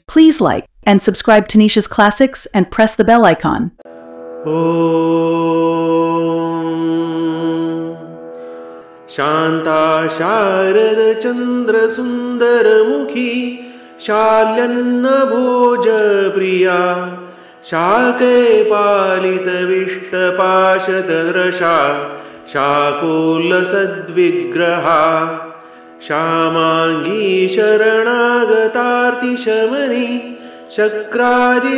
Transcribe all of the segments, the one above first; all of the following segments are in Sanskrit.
Please like and subscribe to Nisha's Classics and press the bell icon. शान्ता शारद चन्द्र सुन्दर मुखी शाल्यन्न भोज प्रिया शाके पालित विष्टपाशतदृशा शाकोल्लसद्विग्रहा श्यामाङ्गी शरणागतार्तिशमनी शक्रादिभिशंसिता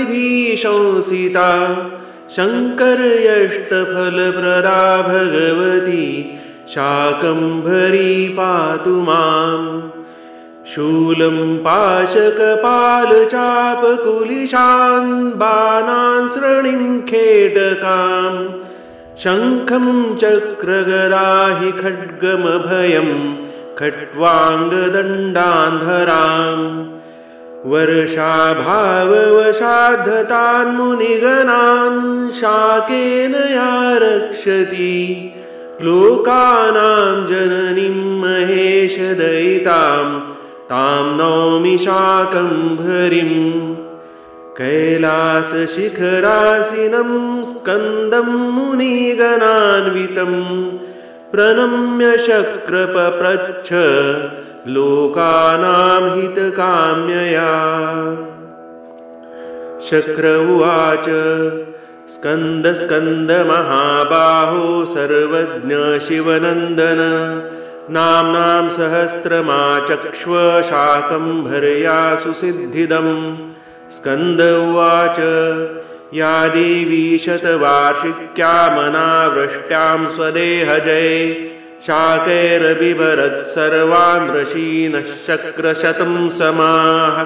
शङ्करयष्टफलप्रदा भगवती शाकम्भरी पातु माम् शूलं पाशकपालचापकुलिशान् बाणान् सृणिं खेटकाम् शङ्खं चक्रगदाहि खड्गमभयं खट्वाङ्गदण्डान्धराम् वर्षाभाववशाद्धतान् मुनिगणान् शाकेन या रक्षति लोकानां जननीं महेशदयितां तां नौमि शाकम्भरीम् कैलासशिखरासीनं स्कन्दं मुनिगणान्वितं प्रणम्य शक्रपप्रच्छ लोकानां हितकाम्यया शक्र उवाच स्कन्द स्कन्द महाबाहो सर्वज्ञ शिवनन्दन नाम्नां सहस्रमाचक्ष्व शाकम्भर्या सुसिद्धिदम् स्कन्द उवाच या देवी शतवार्षिक्यामनावृष्ट्यां स्वदेहजये शाकैरबिभरत् सर्वान् ऋषीनः शक्रशतं समाः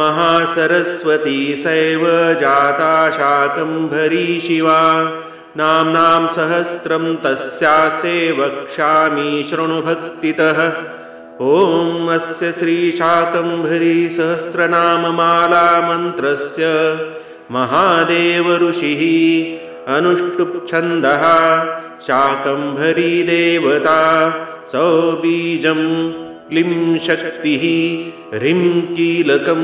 महासरस्वती सैव जाता शाकम्भरी शिवा नाम्नां सहस्रं तस्यास्ते वक्ष्यामि शृणु भक्तितः ॐ अस्य श्रीशाकम्भरी सहस्रनाममाला मन्त्रस्य महादेव ऋषिः अनुष्टुप् छन्दः शाकम्भरी देवता सौबीजं क्लीं शक्तिः ह्रीं कीलकं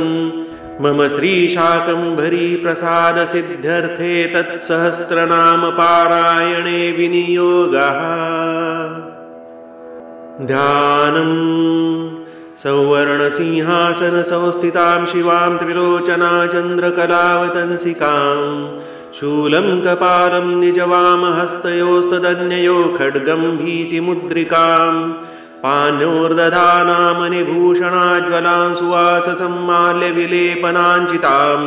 मम श्रीशाकम्भरी प्रसादसिद्ध्यर्थे तत्सहस्रनामपारायणे विनियोगः ध्यानम् सौवर्णसिंहासनसंस्थितां शिवां त्रिलोचना चन्द्रकलावतंसिकां शूलं कपालं निजवामहस्तयोस्तदन्ययो खड्गं भीतिमुद्रिकां पाण्योर्दधानामणिभूषणाज्वलां सुवाससम्माल्यविलेपनाञ्चितां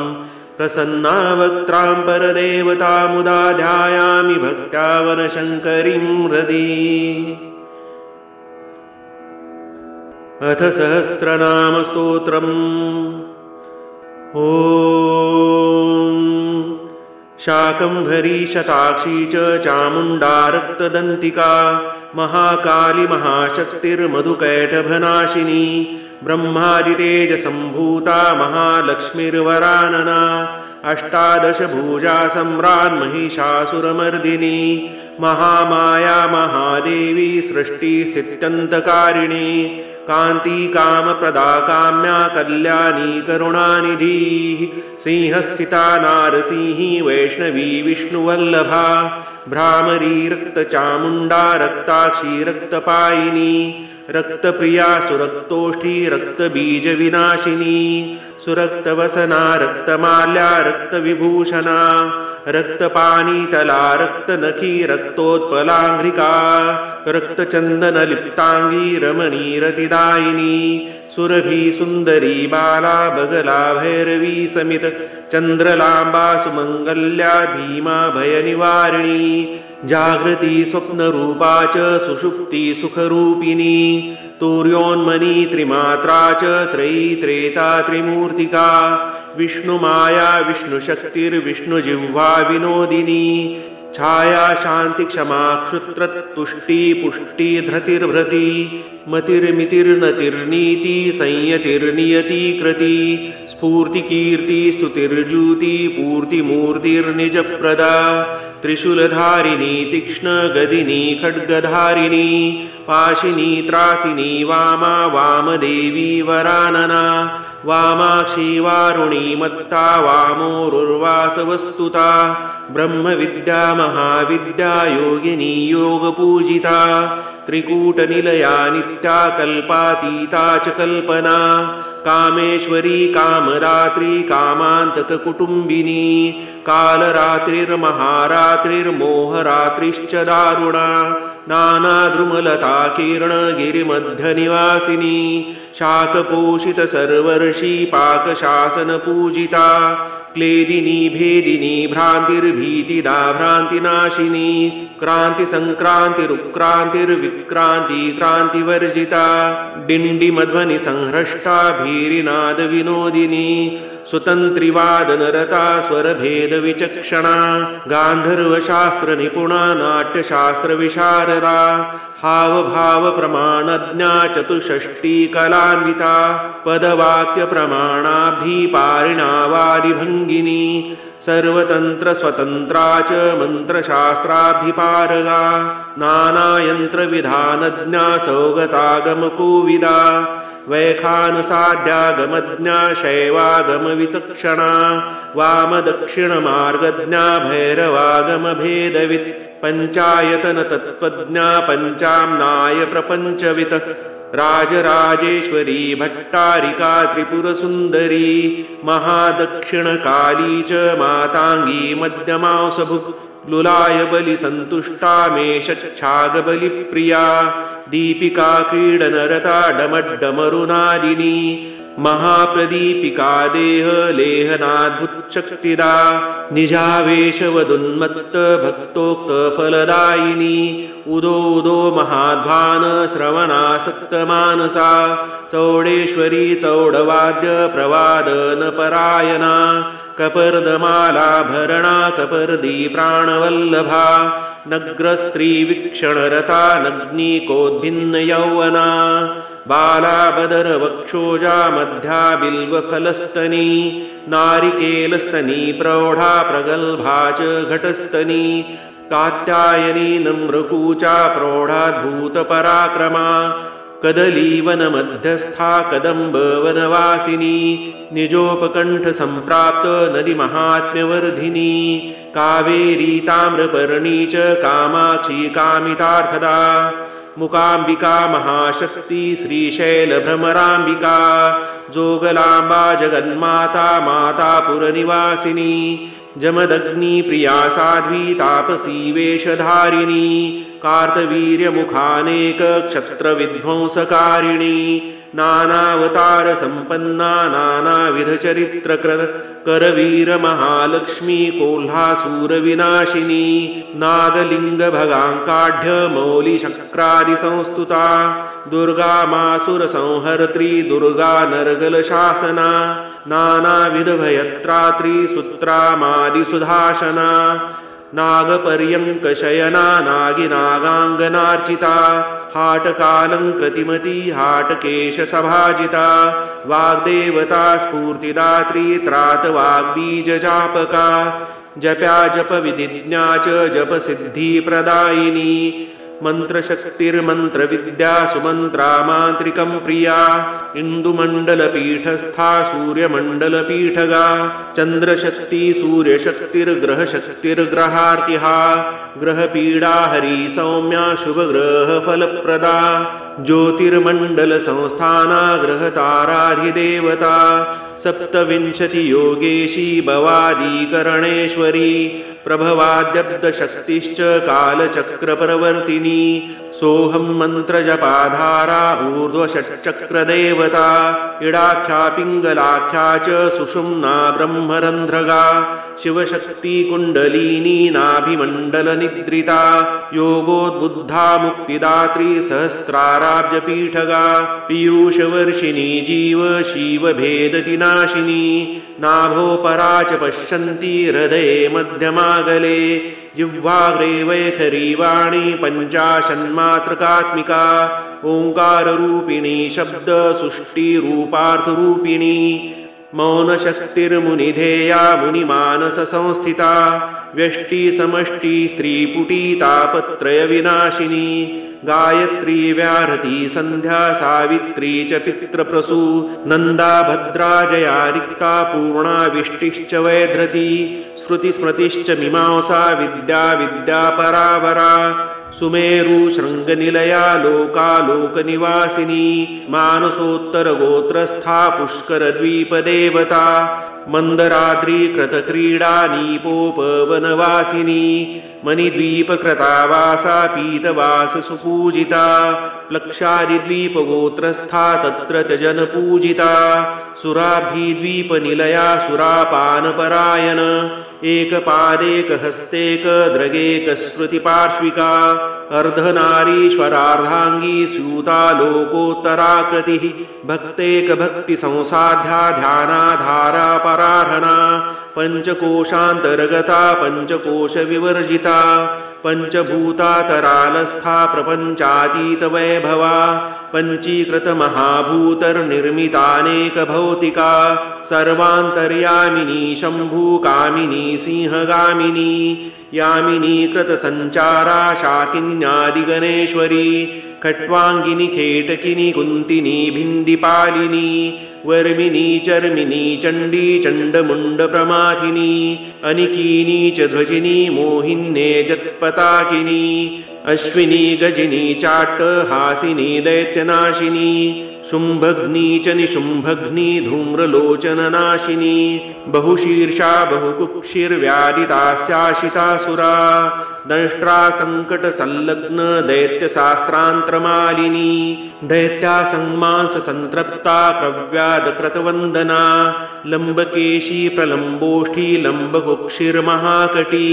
प्रसन्नावक्त्रां परदेवतामुदा ध्यायामि भक्त्या वनशङ्करीं हृदि अथ सहस्रनामस्तोत्रम् ॐ शाकम्भरी शताक्षी च चामुण्डा रक्तदन्तिका महाकाली महाशक्तिर्मधुकैटभनाशिनी ब्रह्मादितेजसम्भूता महालक्ष्मीर्वरानना अष्टादशभुजा सम्रान्महिषासुरमर्दिनी महामाया महादेवी सृष्टिस्थित्यन्तकारिणी कान्ती कामप्रदा काम्या कल्याणी करुणानिधिः सिंहस्थिता नारसिंही वैष्णवी विष्णुवल्लभा भ्रामरी रक्तचामुण्डा रक्ताक्षी रक्तपायिनी रक्तप्रिया सुरक्तोष्ठी रक्तबीजविनाशिनी सुरक्तवसना रक्तमाल्या रक्तविभूषणा रक्तपानीतला रक्तनखी रक्तोत्पलाङ्घ्रिका रक्तचन्दनलिप्ताङ्गी रमणी रतिदायिनी सुरभि सुन्दरी बाला बगला भैरवी समित चन्द्रलाम्बा सुमङ्गल्या भीमा भयनिवारिणी जागृति स्वप्नरूपा च सुषुप्ति सुखरूपिणी तूर्योन्मनी त्रिमात्रा च त्रयी त्रेता त्रिमूर्तिका विष्णुमाया विष्णुशक्तिर्विष्णुजिह्वा विनोदिनी छाया शान्ति क्षमा क्षुत्रतुष्टि पुष्टि धृतिर्भृति मतिर्मितिर्नतिर्नीति संयतिर्नियति कृति स्फूर्ति कीर्ति स्तुतिर्ज्योति पूर्ति मूर्तिर्निजप्रदा त्रिशूलधारिणी तीक्ष्णगदिनी खड्गधारिणी पाशिनी त्रासिनी वामा वामदेवी वरानना वामाक्षी वारुणी मत्ता वामोरुर्वासवस्तुता ब्रह्मविद्या महाविद्या योगिनी योगपूजिता त्रिकूटनिलया नित्या कल्पातीता च कल्पना कामेश्वरी कामरात्रि कामान्तककुटुम्बिनी कालरात्रिर्महारात्रिर्मोहरात्रिश्च दारुणा नानाद्रुमलता किरणगिरिमध्यनिवासिनी शाकपोषितसर्वर्षि पाकशासनपूजिता क्लेदिनी भेदिनी भ्रान्तिर्भीतिदा भ्रान्तिनाशिनी क्रान्तिसङ्क्रान्तिरुक्रान्तिर्विक्रान्ति क्रान्तिवर्जिता डिण्डिमध्वनिसंहृष्टा भीरिनादविनोदिनी स्वतन्त्रिवादनरता स्वरभेदविचक्षणा गान्धर्वशास्त्रनिपुणा नाट्यशास्त्रविशारदा हावभावप्रमाणज्ञा चतुष्षष्टिकलान्विता पदवाक्यप्रमाणाब्धिपारिणावादिभङ्गिनी सर्वतन्त्रस्वतन्त्रा च मन्त्रशास्त्राधिपारगा नानायन्त्रविधानज्ञा सौगतागमकोविदा वैखानसाद्यागमज्ञा शैवागमविचक्षणा वामदक्षिणमार्गज्ञा भैरवागमभेदवित् पञ्चायतनतत्त्वज्ञा पञ्चाम्नाय प्रपञ्चवित् राजराजेश्वरी भट्टारिका त्रिपुरसुन्दरी महादक्षिणकाली च माताङ्गी मध्यमांसभुक् लुलायबलिसन्तुष्टा मेषच्छागबलिप्रिया दीपिका क्रीडनरता डमड्डमरुनादिनी महाप्रदीपिका देहलेहनाद्भुतशक्तिदा निजावेशवदुन्मत्त भक्तोक्तफलदायिनी उदो उदो महाध्वान श्रवणासक्तमानसा चौडेश्वरी चौडवाद्य प्रवादनपरायणा कपर्दमालाभरणा कपर्दी प्राणवल्लभा नग्रस्त्रीवीक्षणरता नग्नीकोद्भिन्नयौवना बाला बदरवक्षोजा मध्या बिल्वफलस्तनी नारिकेलस्तनी प्रौढा प्रगल्भा च घटस्तनी कात्यायनी नम्रकूचा प्रौढाद्भूतपराक्रमा कदलीवनमध्यस्था कदम्बवनवासिनी निजोपकण्ठसम्प्राप्त नदीमहात्म्यवर्धिनी कावेरी ताम्रपर्णी च कामाक्षी कामितार्थदा मुकाम्बिका महाशक्ति श्रीशैलभ्रमराम्बिका जोगलाम्बा जगन्माता माता पुरनिवासिनी जमदग्निप्रिया साध्वी तापसी वेशधारिणी कार्तवीर्यमुखानेकक्षत्रविध्वंसकारिणी नानावतारसम्पन्ना नानाविधचरित्रकृत करवीरमहालक्ष्मी कोल्हासूरविनाशिनी नागलिङ्गभगाङ्काढ्यमौलिशक्रादिसंस्तुता दुर्गा मासुरसंहर्त्री दुर्गा नरगलशासना नानाविधभयत्रात्री सुत्रामादिसुधाशना नागपर्यङ्कशयना नागिनागाङ्गनार्चिता हाटकालङ्कृतिमती हाटकेशसभाजिता वाग्देवता स्फूर्तिदात्री त्रातवाग्बीजजापका जप्या जपविधिज्ञा च जपसिद्धिप्रदायिनी मन्त्रशक्तिर्मन्त्रविद्या सुमन्त्रा मान्त्रिकं प्रिया इन्दुमण्डलपीठस्था सूर्यमण्डलपीठगा चन्द्रशक्ति सूर्यशक्तिर्ग्रहशक्तिर्ग्रहार्तिहा ग्रहपीडा हरिसौम्या शुभग्रहफलप्रदा ज्योतिर्मण्डलसंस्थाना ग्रहताराधिदेवता सप्तविंशतियोगेशी भवादिकरणेश्वरी प्रभवाद्यब्दशक्तिश्च कालचक्रप्रवर्तिनी सोऽहं मन्त्रजपाधारा ऊर्ध्वषट्चक्रदेवता इडाख्या पिङ्गलाख्या च सुषुम्ना ब्रह्मरन्ध्रगा शिवशक्तिकुण्डलिनी नाभिमण्डलनिद्रिता योगोद्बुद्धा मुक्तिदात्री सहस्राराब्जपीठगा पीयूषवर्षिणी जीव शिवभेदतिनाशिनी नाभोपरा च पश्यन्ति हृदये मध्यमागले जिह्वाग्रे वैखरी वाणी पञ्चाशन्मात्रकात्मिका ओङ्काररूपिणी शब्दसुष्टिरूपार्थरूपिणी मौनशक्तिर्मुनिधेया मुनिमानससंस्थिता व्यष्टि समष्टि स्त्रीपुटी तापत्रयविनाशिनी गायत्री व्याहृति संध्या सावित्री च पितृप्रसू नंदा भद्रा जया रिक्ता पूर्णा विष्टिश्च वैधृति स्मृतिस्मृतिश्च मीमांसा विद्या विद्या परावरा सुमेरु शृंगनिलया लोकालोकनिवासिनी मानसोत्तरगोत्रस्था पुष्करद्वीपदेवता मंदराद्री कृतक्रीडा नीपोपवनवासिनी मणिद्वीपकृतावासा पीतवाससुपूजिता प्लक्षादिद्वीपगोत्रस्था तत्र जनपूजिता सुराभिद्वीपनिलया सुरापानपरायण एकपादेकहस्तेकद्रगेकश्रुतिपार्श्विका अर्धनारीश्वरार्धांगी स्यूता लोकोत्तराकृतिः भक्तेकभक्तिसंसाध्या ध्यानाधारा परार्हना पंचकोशान्तर्गता पंचकोशविवर्जिता पंचभूतातरालस्था प्रपंचातीतवैभवा पंचीकृतमहाभूतर्निर्मितानेकभौतिका सर्वान्तर्यामिनी शम्भुकामिनी सिंहगामिनी यामिनी कृतसञ्चारा शाकिन्यादिगणेश्वरी खट्वाङ्गिनी खेटकिनी कुन्तिनी भिन्दिपालिनी वर्मिनी चर्मिनी चण्डी चण्डमुण्डप्रमाथिनी अनिकीनी च ध्वजिनी मोहिन्ये जत्पताकिनी अश्विनी गजिनी चाट्टहासिनी दैत्यनाशिनी शुम्भग्नी च निशुम्भग्नी धूम्रलोचननाशिनी बहुशीर्षा बहुकुक्षिर्व्यादितास्याशितासुरा दंष्ट्रा संकटसंलग्न दैत्यशास्त्रान्त्रमालिनी दैत्यासंमांससंतृप्ता क्रव्यादकृतवन्दना लम्बकेशी प्रलम्बोष्ठी लम्बकुक्षिर्महाकटी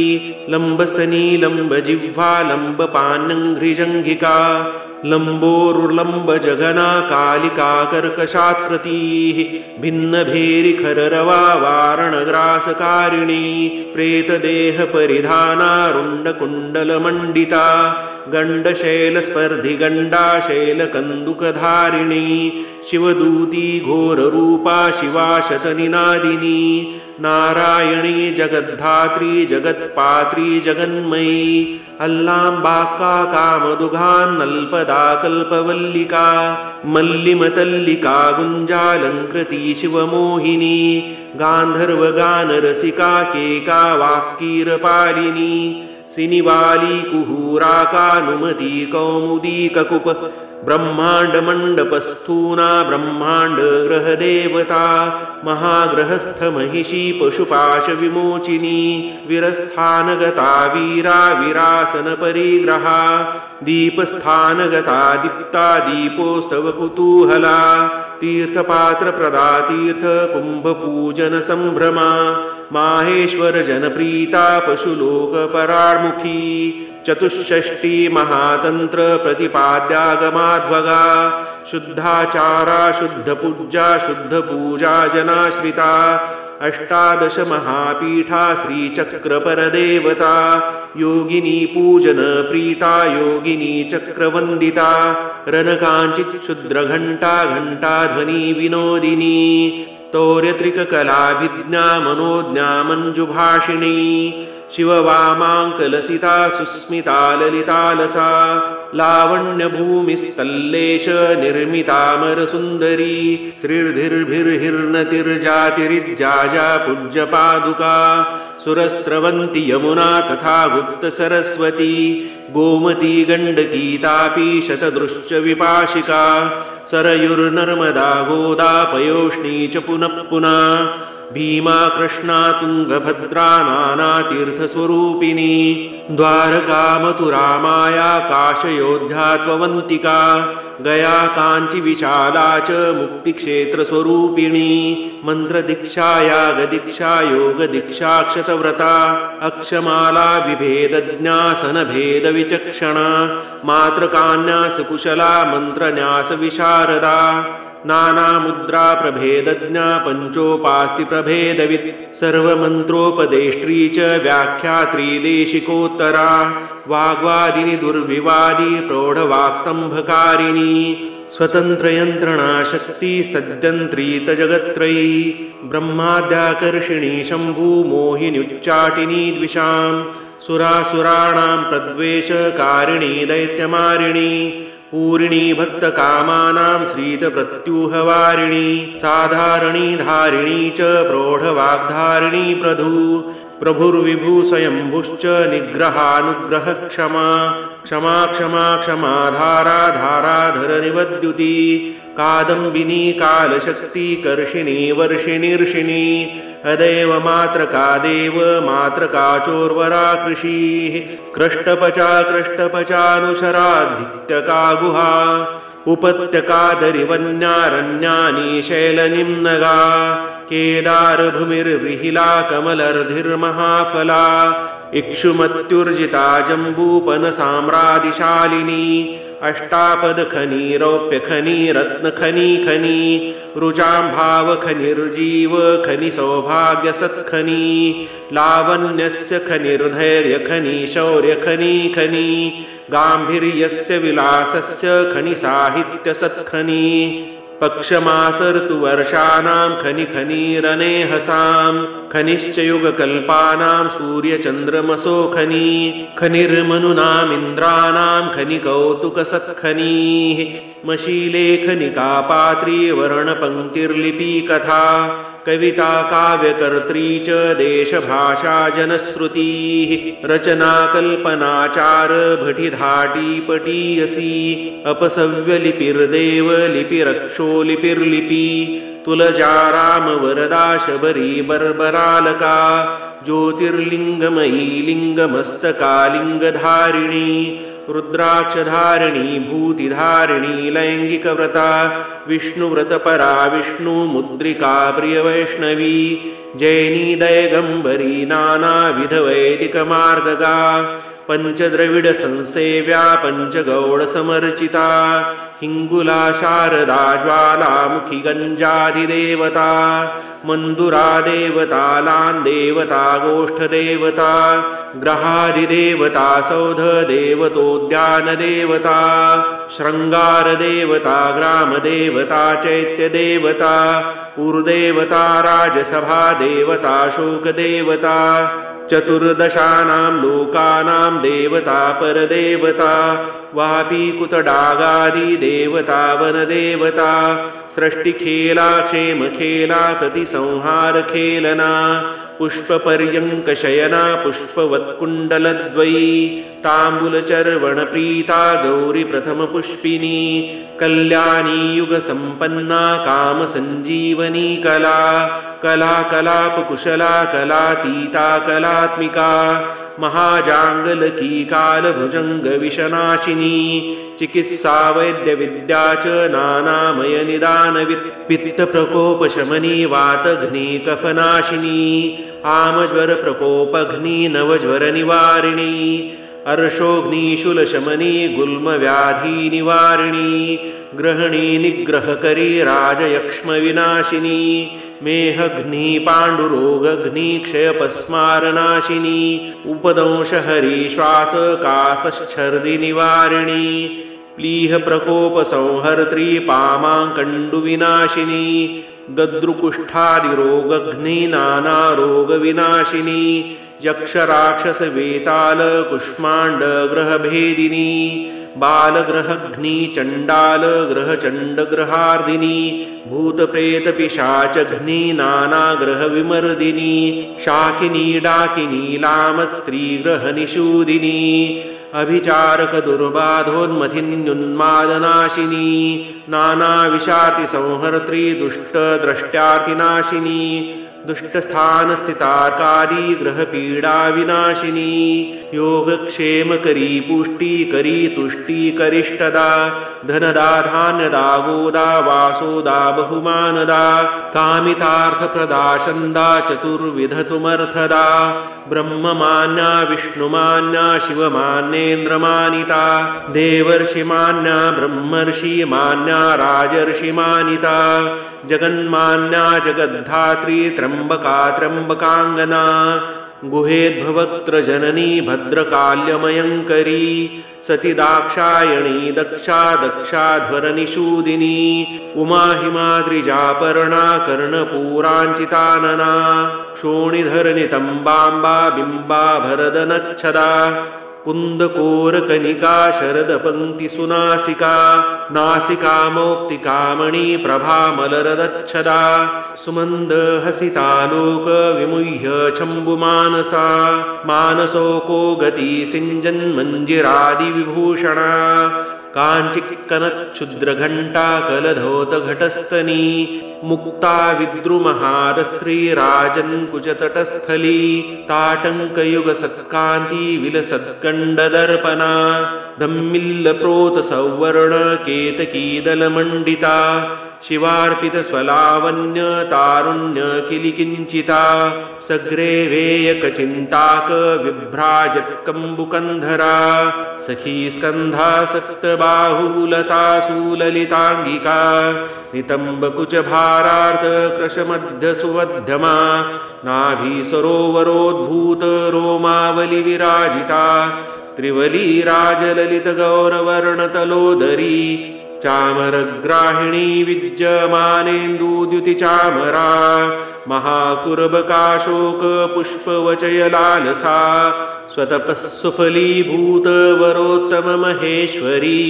लम्बस्तनी लम्बजिह्वा लम्बपान्यङ्घ्रिजङ्घिका लम्बोरुर्लम्बजघना कालिका कर्कशात्कृतिः भिन्नभेरिखररवा वारणग्रासकारिणी प्रेतदेहपरिधाना रुण्डकुण्डलमण्डिता गण्डशैलस्पर्धि गण्डाशैलकन्दुकधारिणी शिवदूती घोररूपा शिवा शतनिनादिनी नारायणी जगद्धात्री जगत्पात्री जगन्मयी अल्लाम्बाका कामदुघान्नल्पदा कल्पवल्लिका मल्लिमतल्लिका गुञ्जालङ्कृती शिवमोहिनी गान्धर्वगानरसिका केका वाक्कीरपालिनी सिनिवाली कुहूराकानुमती कौमुदी ककुप ब्रह्माण्डमण्डपस्थूना ब्रह्माण्डग्रहदेवता महाग्रहस्थमहिषी पशुपाशविमोचिनी विरस्थानगता वीरा विरासनपरिग्रहा दीपस्थानगता दीप्ता दीपोस्तव कुतूहला तीर्थपात्रप्रदा तीर्थकुम्भपूजनसम्भ्रमा माहेश्वरजनप्रीता पशुलोकपरार्मुखी चतुष्षष्टि महातंत्र प्रतिपाद्यागमाध्वगा शुद्धाचारा शुद्धपूज्या शुद्धपूजा जनाश्रिता अष्टादश महापीठा श्रीचक्रपरदेवता योगिनी पूजन प्रीता योगिनी चक्रवंदिता रनकांचित् शुद्रघंटा घंटाध्वनि विनोदिनी तौर्यत्रिककलाभिज्ञा मनोज्ञा मंजुभाषिणी शिववामाङ्कलसिता सुस्मिता ललितालसा लावण्यभूमिस्तल्लेश निर्मितामरसुन्दरी श्रीर्धिर्भिर्हिर्नतिर्जातिरिज्जाजा पूज्यपादुका सुरस्त्रवन्ति यमुना तथा गुप्तसरस्वती गोमती गण्डकी तापी शतदृश्च विपाशिका सरयुर्नर्मदा गोदा पयोष्णी च पुनः पुनः भीमा कृष्णा तुंगभद्रा नानातीर्थस्वरूपिणी द्वारका मथुरा माया काशयोध्या त्ववन्तिका गया कांची विशाला च मुक्तिक्षेत्रस्वरूपिणी मंत्रदीक्षा यागदीक्षा योगदीक्षा क्षतव्रता अक्षमाला विभेदज्ञासनभेदविचक्षणा मात्रकान्यासकुशला मंत्रन्यास विशारदा नानामुद्रा प्रभेदज्ञा पंचोपास्ति प्रभेदवित् सर्वमंत्रोपदेष्ट्री च व्याख्यात्री देशिकोत्तरा वाग्वादिनी दुर्विवादी प्रौढवाक्स्तंभकारिणी स्वतन्त्रयन्त्रणाशक्तिस्तद्यन्त्रीतजगत्त्रयी ब्रह्माद्याकर्षिणी शम्भू मोहिन्युच्चाटिनी द्विषां सुरासुराणां प्रद्वेषकारिणी दैत्यमारिणी पूरिणी भक्तकामानां श्रीतप्रत्यूहवारिणी साधारणी धारिणी च प्रौढवाग्धारिणी प्रभुर्विभु स्वयंभुश्च निग्रहानुग्रह क्षमा क्षमा क्षमा क्षमाधारा धाराधर निवद्युती कादम्बिनी कालशक्ति कर्षिणी वर्षिणीर्षिणी अदैव मात्रका देव मात्रका चोर्वरा कृषिः क्रष्टपचा क्रष्टपचानुशराधित्यका गुहा उपत्यकादरिवन्यारण्यानि शैलनिम्नगा केदारभूमिर्विहिला कमलर्धिर्महाफला इक्षुमत्युर्जिता जम्बूपनसाम्रादिशालिनी अष्टापदखनी रौप्यखनी रत्नखनी खनी रुचाम्भावखनिर्जीव खनि सौभाग्यसत्खनी लावण्यस्य खनिर्धैर्यखनी शौर्यखनी खनी गाम्भीर्यस्य विलासस्य खनि साहित्यसत्खनी पक्षमासर्तुवर्षाणां खनि खनिरनेहसां खनिश्च युगकल्पानां सूर्यचन्द्रमसो खनी खनिर्मनुनामिन्द्राणां खनि कौतुकसत्खनीः मशीलेखनिका पात्री वर्णपङ्क्तिर्लिपि कथा कविता काव्यकर्त्री च देशभाषा जनश्रुतिः रचना कल्पनाचार भटिधाटी पटीयसी अपसव्यलिपिर्देव लिपिरक्षो लिपिर्लिपि तुलजा रामवरदा शबरी बर्बरालका ज्योतिर्लिङ्गमयी लिङ्गमस्तका लिङ्गधारिणी रुद्राक्षधारिणी भूतिधारिणी लैङ्गिकव्रता विष्णुव्रतपरा विष्णुमुद्रिका प्रियवैष्णवी जैनी दैगम्बरी नानाविधवैदिकमार्गगा पञ्चद्रविडसंसेव्या पञ्चगौडसमर्चिता हिङ्गुला शारदा ज्वालामुखी गञ्जाधिदेवता मन्दुरा देवता लान्देवता गोष्ठदेवता ग्रहादिदेवता सौधदेवतोद्यानदेवता शृङ्गारदेवता ग्रामदेवता चैत्यदेवता पुरदेवता राजसभा देवता शोकदेवता चतुर्दशानां लोकानां देवता परदेवता वापीकुतडागादिदेवता वनदेवता सृष्टिखेला क्षेमखेला प्रतिसंहारखेलना पुष्पपर्यङ्कशयना पुष्पवत्कुण्डलद्वयी ताम्बूलचर्वणप्रीता गौरी प्रथमपुष्पिनी कल्याणी युगसम्पन्ना कामसञ्जीवनी कला कला कलापकुशला कलातीता कलात्मिका महाजाङ्गलकी कालभुजङ्गविषनाशिनी चिकित्सा वैद्यविद्या च नानामयनिदानवित् पित्तप्रकोपशमनी वातघ्नी कफनाशिनी आमज्वरप्रकोपघ्नी नवज्वरनिवारिणी अर्शोघ्नीशूलशमनी गुल्मव्याधिनिवारिणी ग्रहणी निग्रहकरी राजयक्ष्मविनाशिनी मेहघ्नी पाण्डुरोगघ्नी क्षयपस्मारनाशिनी उपदंशहरी श्वासकाशच्छर्दिनिवारिणी प्लीहप्रकोपसंहर्त्री पामाङ्कण्डुविनाशिनी दद्रुकुष्ठादिरोगघ्नी नानारोगविनाशिनी यक्षराक्षसवेतालकुष्माण्डग्रहभेदिनी बालग्रहघ्नी चण्डालग्रहचण्डग्रहार्दिनी भूतप्रेतपिशाचघ्नी नानाग्रहविमर्दिनी शाकिनी डाकिनी लामस्त्रीग्रहनिषूदिनी अभिचारकदुर्बाधोन्मथिन्युन्मादनाशिनी नानाविषार्तिसंहर्त्री दुष्टद्रष्ट्यार्तिनाशिनी दुष्टस्थानस्थितार्कादी ग्रहपीडाविनाशिनी योगक्षेमकरी पुष्टिकरी तुष्टिकरिष्टदा धनदा धान्यदा गोदा वासोदा बहुमानदा कामितार्थप्रदा छन्दा चतुर्विधतुमर्थदा ब्रह्ममान्या विष्णुमान्या शिवमान्येन्द्रमानिता देवर्षिमान्या ब्रह्मर्षिमान्या राजर्षिमानिता जगन्मान्या जगद्धात्री त्र्यम्बका त्र्यम्बकाङ्गना गुहेद्भवक्त्रजननी भद्रकाल्यमयङ्करी सती दाक्षायणी दक्षा दक्षाध्वरनिषूदिनी उमा हिमाद्रिजापर्णा कर्णपूराञ्चितानना क्षोणिधरनितम्बाम्बा बिम्बा भरदनच्छदा कुन्दकोरकनिका शरदपङ्क्तिसुनासिका नासिका मौक्तिकामणि प्रभामलरदच्छदा सुमन्दहसितालोक विमुह्य चम्बुमानसा मानसोको गति सिञ्जन्मञ्जिरादिविभूषणा काञ्चिक्कनच्छुद्रघण्टा कलधौतघटस्तनी मुक्ता विद्रुमहारश्रीराजन्कुचतटस्थली ताटङ्कयुगसत्कान्ति विलसत्कण्डदर्पणा धम्मिल्लप्रोतसौवर्णकेतकीदलमण्डिता शिवार्पितस्वलावण्य तारुण्यकिलिकिञ्चिता सग्रेवेयकचिन्ताक विभ्राजत्कम्बुकन्धरा सखी स्कन्धासक्तबाहुलता सुललिताङ्गिका नितम्बकुचभारार्धकृशमध्यसुवध्यमा नाभिसरोवरोद्भूतरोमावलिविराजिता त्रिवलीराजललितगौरवर्णतलोदरी चामरग्राहिणी विद्यमानेन्दुद्युतिचामरा महाकुर्बकाशोकपुष्पवचयलालसा स्वतपःसुफलीभूतवरोत्तममहेश्वरी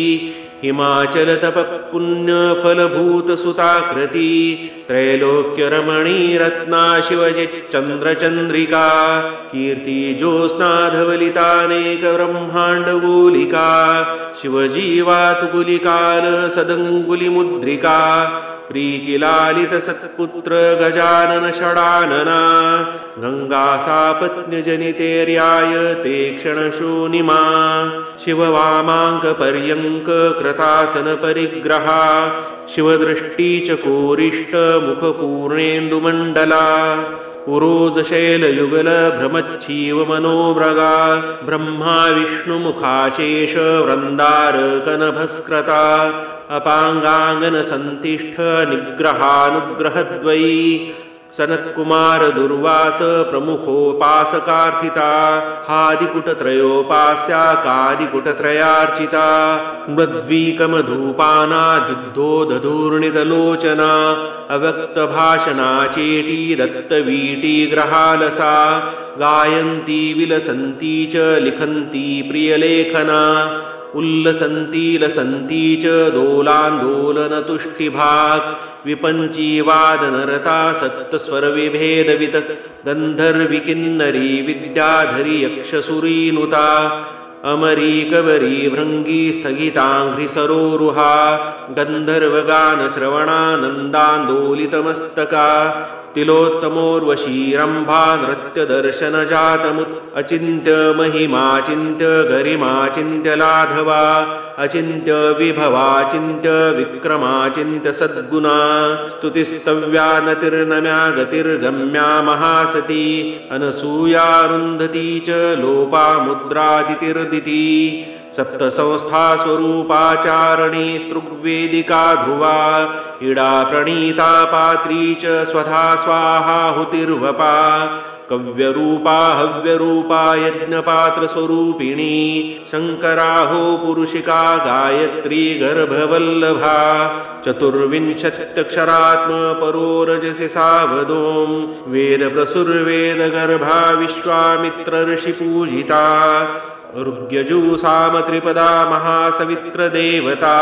हिमाचलतपःपुण्यफलभूतसुताकृती त्रैलोक्यरमणी रत्ना शिवजिच्चन्द्रचन्द्रिका कीर्तिज्योत्स्नाधवलितानेकब्रह्माण्डगोलिका शिवजीवातुकुलिकालसदङ्गुलिमुद्रिका प्रीतिलालितसत्पुत्र गजानन षडानना गङ्गासापत्न्यजनितेर्याय ते क्षणशूनिमा शिववामाङ्कपर्यङ्क कृतासनपरिग्रहा शिवदृष्टिचकोरिष्टमुखपूर्णेन्दुमण्डला उरोजशैलयुगलभ्रमच्छीवमनोमृगा ब्रह्मा विष्णुमुखाशेष वृन्दारकनभस्कृता अपाङ्गाङ्गनसन्तिष्ठ निग्रहानुग्रहद्वयी सनत्कुमार दुर्वास प्रमुखोपासकार्थिता हादिकुटत्रयोपास्या कादिकुटत्रयार्चिता मृद्वीकमधूपाना दुग्धोदधूर्णितलोचना अव्यक्तभाषणा चेटी दत्तवीटी ग्रहालसा गायन्ती विलसन्ती च लिखन्ती प्रियलेखना उल्लसन्ती लसन्ती च दोलान्दोलनतुष्टिभाक् विपञ्चीवादनरता सप्तस्वरविभेदवित गन्धर्विकिन्नरी विद्याधरी यक्षसुरीनुता अमरीकबरी भृङ्गी स्थगिताङ्घ्रिसरोरुहा गन्धर्वगानश्रवणानन्दान्दोलितमस्तका तिलोत्तमोर्वशीरम्भा नृत्यदर्शनजातमुत् अचिन्त्य महिमाचिन्त्य गरिमाचिन्त्य लाघवा अचिन्त्य विभवाचिन्त्य विक्रमाचिन्त्य सद्गुणा स्तुतिस्तव्या नतिर्नम्या गतिर्गम्या महासती अनसूयारुन्धती च लोपा मुद्रादितिर्दिति सप्तसंस्थास्वरूपाचारणी स्तृग्वेदिका ध्रुवा इडा प्रणीता पात्री च स्वधा स्वाहाहुतिर्वपा कव्यरूपा हव्यरूपा यज्ञपात्रस्वरूपिणी शङ्कराहो पुरुषिका गायत्री गर्भवल्लभा चतुर्विंशत्यक्षरात्मपरोरजसि सावधूं वेदप्रसुर्वेदगर्भा विश्वामित्रऋषिपूजिता ऋग्यजुसामत्रिपदा महासवित्रदेवता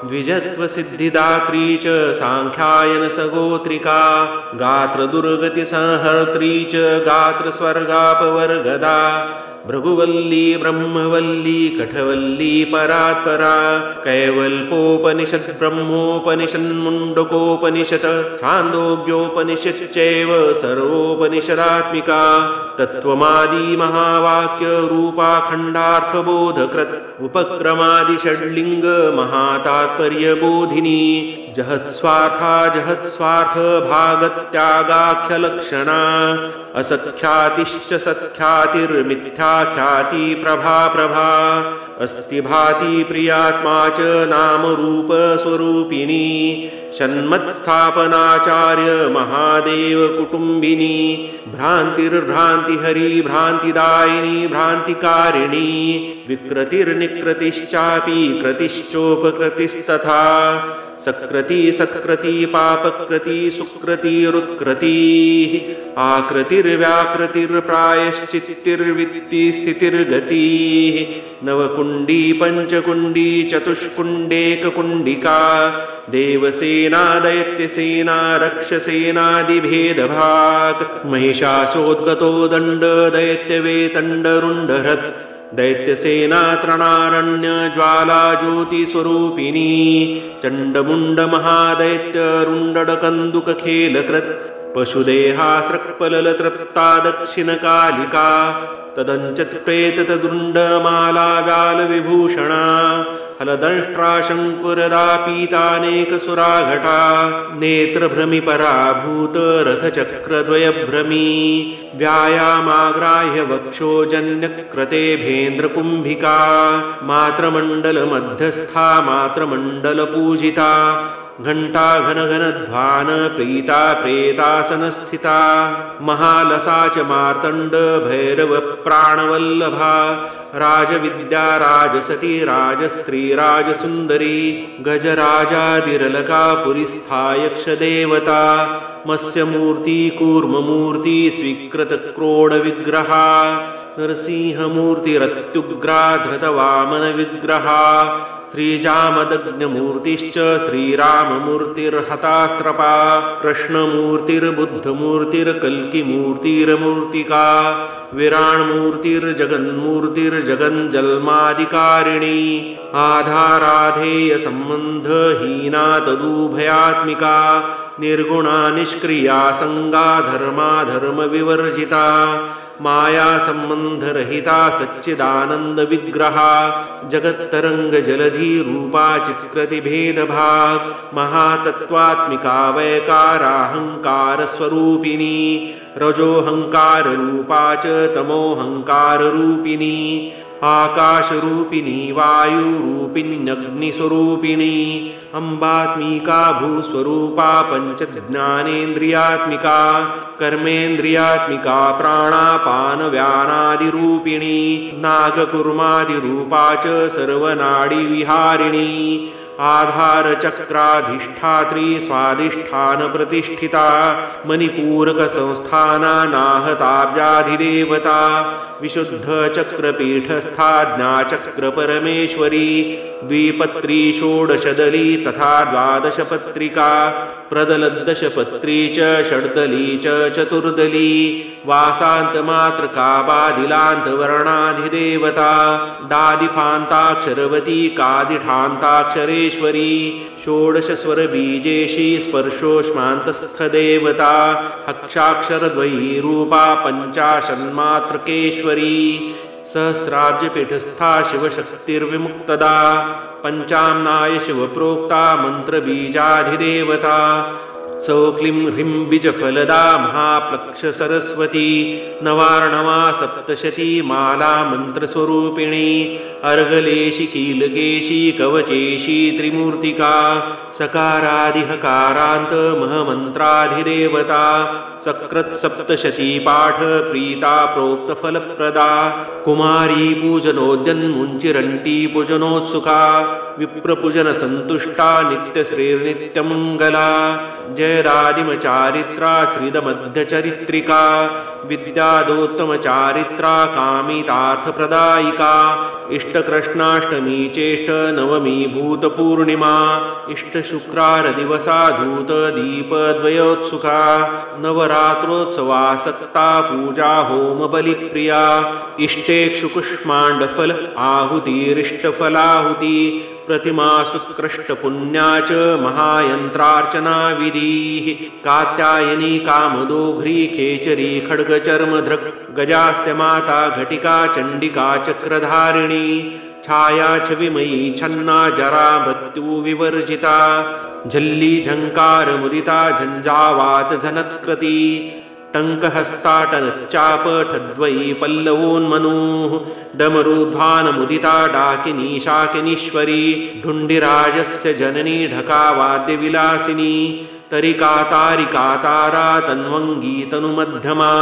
द्विजत्वसिद्धिदात्री च साङ्ख्यायनसगोत्रिका गात्रदुर्गतिसंहर्त्री च गात्रस्वर्गापवर्गदा भृगुवल्ली ब्रह्मवल्ली कठवल्ली परात्परा कैवल्पोपनिषत् ब्रह्मोपनिषन्मुण्डकोपनिषत् छान्दोग्योपनिषच्चैव सर्वोपनिषदात्मिका तत्त्वमादि महावाक्यरूपाखण्डार्थबोधकृत् उपक्रमादिषड्लिङ्ग महातात्पर्यबोधिनी जहत्स्वार्था जहत्स्वार्थ भागत्यागाख्यलक्षणा असख्यातिश्च सत्ख्यातिर्मिथ्याख्याति प्रभा प्रभा अस्ति भाति प्रियात्मा च नामरूपस्वरूपिणी षण्मत्स्थापनाचार्य महादेव कुटुम्बिनी भ्रान्तिर्भ्रान्तिहरी भ्रान्तिदायिनी भ्रान्तिकारिणी विकृतिर्निकृतिश्चापि कृतिश्चोपकृतिस्तथा सकृति सत्कृति पापकृति सुकृतिरुत्कृतिः आकृतिर्व्याकृतिर्प्रायश्चित्तिर्वित्तिस्थितिर्गतिः नवकुण्डी पञ्चकुण्डी चतुष्कुण्डेककुण्डिका देवसेना दैत्यसेना रक्षसेनादिभेदभाक् महिषासोद्गतो दण्ड दैत्यवेतण्डरुण्डहृत् दैत्यसेना तृणारण्य ज्वाला ज्योतिस्वरूपिणी चण्डमुण्डमहादैत्यरुण्डकन्दुकखेलकृत् पशुदेहास्रक्पललतृप्ता दक्षिणकालिका तदञ्चत्प्रेततदुण्डमाला व्यालविभूषणा हलदंष्ट्रा शङ्कुरदा पीतानेकसुराघटा नेत्रभ्रमिपरा भूतरथचक्रद्वयभ्रमी व्यायामाग्राह्य वक्षोजन्यक्रतेभेन्द्रकुम्भिका मात्रमण्डलमध्यस्था मात्रमण्डलपूजिता घण्टा घनघनध्वान प्रीता प्रेतासनस्थिता महालसा च मार्तण्ड भैरव प्राणवल्लभा राजविद्या राजसती राजस्त्री राजसुन्दरी गजराजादिरलका पुरीस्था यक्षदेवता मत्स्यमूर्ति कूर्ममूर्ति स्वीकृतक्रोडविग्रहा नरसिंहमूर्तिरत्युग्रा धृतवामनविग्रहा श्रीजामदग्नमूर्तिश्च श्रीराममूर्तिर्हतास्त्रपा कृष्णमूर्तिर्बुद्धमूर्तिर्कल्किमूर्तिरमूर्तिका विराण्मूर्तिर्जगन्मूर्तिर्जगञ्जल्मादिकारिणी आधाराधेयसम्बन्धहीना तदुभयात्मिका निर्गुणा निष्क्रिया संगा धर्माधर्मविवर्जिता माया संबंधरहिता सच्चिदानंदविग्रहा जगत्तरंगजलधी रूपा चित्कृतिभेदभाग महातत्वात्मिका वैकाराहंकारस्वरूपिणी रजोहंकाररूपा च तमोहंकाररूपिणी आकाशरूपिणी वायुरूपिण्यग्निस्वरूपिणी अम्बात्मिका भूस्वरूपा पंचज्ञानेन्द्रियात्मिका कर्मेन्द्रियात्मिका प्राणापानव्यानादिरूपिणी नागकुर्मादिरूपा च सर्वनाडीविहारिणी आधारचक्राधिष्ठात्री स्वाधिष्ठानप्रतिष्ठिता मणिपूरकसंस्थाना नाहताब्जाधिदेवता विशुद्धचक्रपीठस्था ज्ञाचक्रपरमेश्वरी द्विपत्री षोडशदली तथा द्वादशपत्रिका प्रदलद्दशपत्री च षड्दली च चतुर्दली वासान्तमात्रका बादिलान्तवर्णाधिदेवता डादिफान्ताक्षरवती कादिठान्ताक्षरेश्वरी षोडशस्वरबीजेशी स्पर्शोष्मान्तस्थदेवता हक्षाक्षरद्वयी रूपा पञ्चाशन्मात्रकेश्वरी सहस्राब्जपीठस्था शिवशक्तिर्विमुक्तदा पञ्चाम्नाय शिवप्रोक्ता मन्त्रबीजाधिदेवता सौक्लीं ह्रीं बीजफलदा महाप्लक्षसरस्वती नवार्णवा सप्तशती माला मन्त्रस्वरूपिणी अर्गलेशी कीलकेशी कवचेशी त्रिमूर्तिका सकारादिहकारान्त महमन्त्राधिदेवता सकृत्सप्तशती पाठ प्रीता प्रोक्तफलप्रदा कुमारी पूजनोद्यन्मुञ्चिरण्टी पूजनोत्सुका विप्रपूजनसन्तुष्टा नित्यश्रीर्नित्यमङ्गला जयदादिमचारित्रा श्रीदमध्यचरित्रिका विद्यादोत्तमचारित्रा कामितार्थप्रदायिका इष्टकृष्णाष्टमी चेष्ट नवमी भूतपूर्णिमा इष्टशुक्रारदिवसा धूतदीपद्वयोत्सुका नवरात्रोत्सवासक्ता पूजा होमबलिप्रिया इष्टेक्षुकुष्माण्डफल आहुतिरिष्टफलाहुति प्रतिमासुत्कृष्टपुण्या च महायन्त्रार्चना विधिः कात्यायनी कामदोघ्री खेचरी खड्गचर्मधृक् गजास्य माता घटिका चण्डिका चक्रधारिणी छाया छविमयी छन्ना जरा मृत्युविवर्जिता झल्ली झङ्कार मुदिता झञ्झावात झनत्कृती टङ्कहस्ताटनच्चापठद्वयी पल्लवोन्मनूः डमरुध्वानमुदिता डाकिनी शाकिनीश्वरी ढुण्डिराजस्य जननी ढकावाद्यविलासिनी तरिकातारिकातारा तन्वङ्गी तनुमध्यमा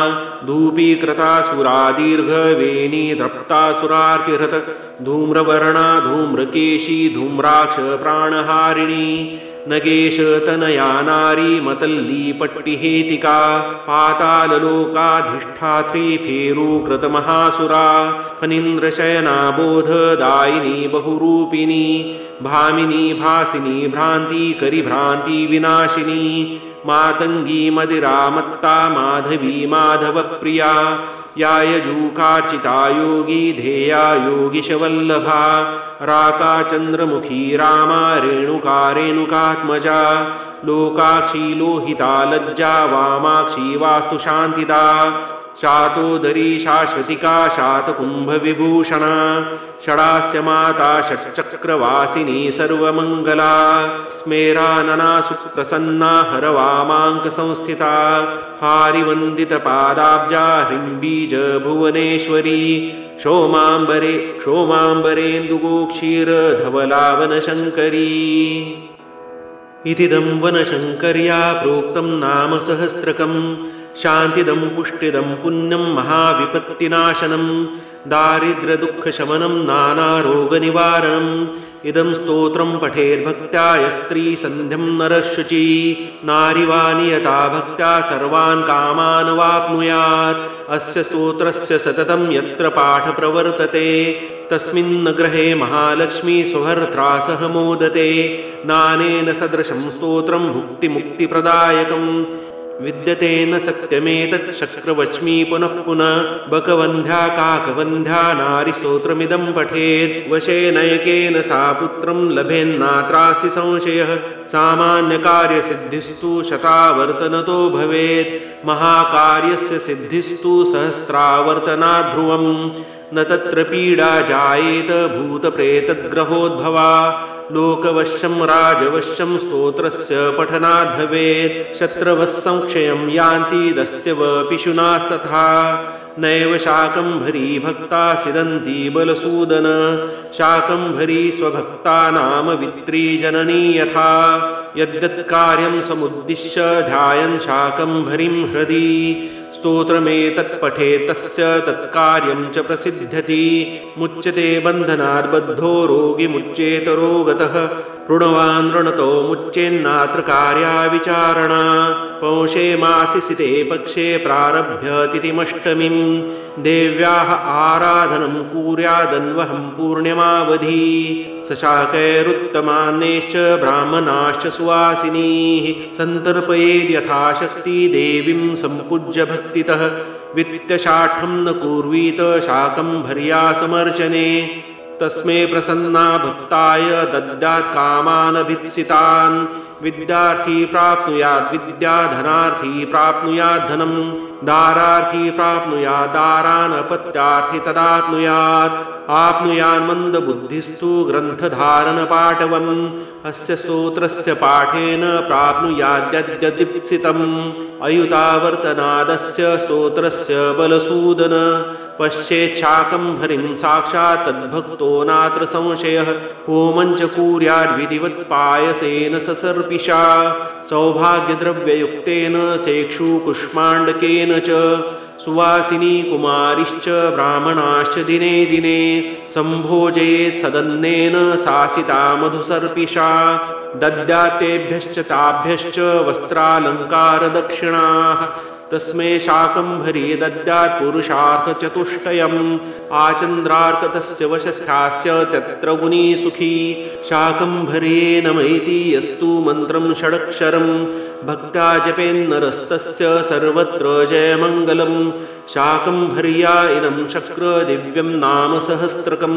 धूपीकृतासुरा दीर्घवेणी द्रप्तासुरार्तिहृत धूम्रवर्णा धूम्रकेशी धूम्राक्ष प्राणहारिणी नगेशतनया नारी मतल्ली पट्टिहेतिका पाताललोकाधिष्ठात्री फेरूकृतमहासुरा फणीन्द्रशयना बोधदायिनी बहुरूपिणी भामिनी भासिनी भ्रान्तिकरी भ्रान्तिविनाशिनी मातङ्गी मदिरामत्ता माधवी माधवप्रिया यायजूकार्चिता योगी ध्येया योगीशवल्लभा राकाचन्द्रमुखी रामा रेणुका रेणुकात्मजा लोकाक्षी लोहिता लज्जा वामाक्षी वास्तुशान्तिदा शातोदरी शाश्वतिका शातकुम्भविभूषणा षडास्य माता षट्चक्रवासिनी सर्वमङ्गला स्मेरानना सुप्रसन्ना हरवामाङ्कसंस्थिता हारिवन्दितपादाब्जा ह्रीम्बीज भुवनेश्वरी क्षोमाम्बरेन्दुगोक्षीरधवलावनशङ्करी इतिदं वनशङ्कर्या प्रोक्तं नाम सहस्रकम् शान्तिदं पुष्टिदं पुण्यं महाविपत्तिनाशनं दारिद्र्यदुःखशमनं नानारोगनिवारणम् इदं स्तोत्रं पठेद्भक्त्या यस्त्रीसन्ध्यं नरशुचि नारीवानियता भक्त्या सर्वान् कामान् वाप्नुयात् अस्य स्तोत्रस्य सततं यत्र पाठ प्रवर्तते तस्मिन् गृहे महालक्ष्मी स्वभर्त्रा सह मोदते नानेन सदृशं स्तोत्रं भुक्तिमुक्तिप्रदायकम् विद्यते न सत्यमेतत् शक्रवच्मि पुनः पुनः बकवन्ध्या काकवन्ध्या नारीस्तोत्रमिदं पठेत् वशेनयकेन सा पुत्रं लभेन्नात्रास्ति संशयः सामान्यकार्यसिद्धिस्तु शतावर्तनतो भवेत् महाकार्यस्य सिद्धिस्तु सहस्रावर्तनात् ध्रुवम् न तत्र पीडा जायेत भूतप्रेतग्रहोद्भवा लोकवश्यं राजवश्यं स्तोत्रस्य पठनात् भवेत् शत्रवः संक्षयं यान्ति दस्यवपिशुनास्तथा नैव शाकम्भरी भक्ता सिदन्ति बलसूदन शाकम्भरी स्वभक्तानामवित्री जननी यथा यद्यत्कार्यं समुद्दिश्य ध्यायन् शाकम्भरीं हृदि स्तोत्रमेतत् पठेत् तस्य तत्कार्यं च प्रसिद्ध्यति मुच्यते बन्धनात् बद्धो रोगिमुच्येत रोगतः ऋणवान् ऋणतो मुच्येन्नात्र कार्या विचारणा पौषे मासि सिते पक्षे प्रारभ्य तिथिमष्टमीं देव्याः आराधनं कुर्यादन्वहं पूर्ण्यमावधि सशाकैरुत्तमान्यैश्च ब्राह्मणाश्च सुवासिनीः सन्तर्पयेद्यथाशक्ति देवीं सम्पूज्य भक्तितः वित्तशाठं न कुर्वीत शाकम्भर्या समर्चने तस्मै प्रसन्ना भक्ताय दद्यात् कामानभीप्सितान् विद्यार्थी प्राप्नुयात् विद्या धनार्थी प्राप्नुयात् धनं दारार्थी प्राप्नुयात् दारान् अपत्यार्थी तदाप्नुयात् आप्नुयान् मन्दबुद्धिस्तु ग्रन्थधारणपाटवम् अस्य स्तोत्रस्य पाठेन प्राप्नुयाद्यद्यदीप्सितम् अयुतावर्तनादस्य स्तोत्रस्य बलसूदन पश्येच्छाकम्भरीं साक्षात् तद्भक्तो नात्र संशयः होमं च कुर्याद्विधिवत् पायसेन ससर्पिषा सौभाग्यद्रव्ययुक्तेन सेक्षुकुष्माण्डकेन च सुवासिनी कुमारीश्च ब्राह्मणाश्च दिने दिने सम्भोजयेत् सदन्नेन सासिता मधुसर्पिषा दद्यात्तेभ्यश्च ताभ्यश्च वस्त्रालङ्कारदक्षिणाः तस्मै शाकम्भरी दद्यात् पुरुषार्थचतुष्टयम् आचन्द्रार्कतस्य वशस्थास्य तत्र गुणी सुखी शाकम्भरी नमैति यस्तु मन्त्रं षडक्षरं भक्त्या जपेन्नरस्तस्य सर्वत्र जयमङ्गलम् शाकम्भर्या इदं शक्र दिव्यं नाम सहस्रकं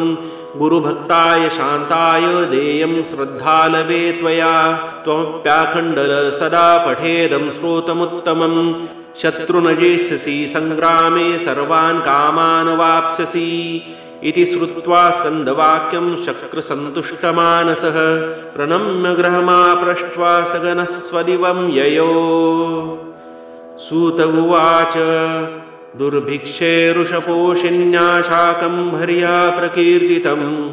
गुरुभक्ताय शान्ताय देयं श्रद्धालवे त्वया त्वमप्याखण्डल सदा पठेदं श्रोतमुत्तमं शत्रुनजेष्यसि संग्रामे सर्वान् कामान् वाप्स्यसि इति श्रुत्वा स्कन्दवाक्यं शक्रसन्तुष्टमानसः प्रणम्य गृहमाप्रष्ट्वा सगनः स्वदिवं ययो सूत उवाच दुर्भिक्षे ऋषपोषिण्या शाकम्भर्या प्रकीर्तितम्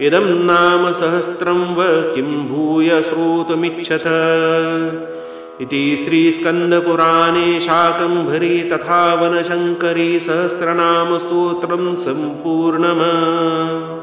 इदं नाम सहस्रं व किं भूय श्रोतुमिच्छत। इति श्रीस्कन्दपुराणे शाकम्भरी तथा वनशङ्करी सहस्रनामस्तोत्रं सम्पूर्णम्।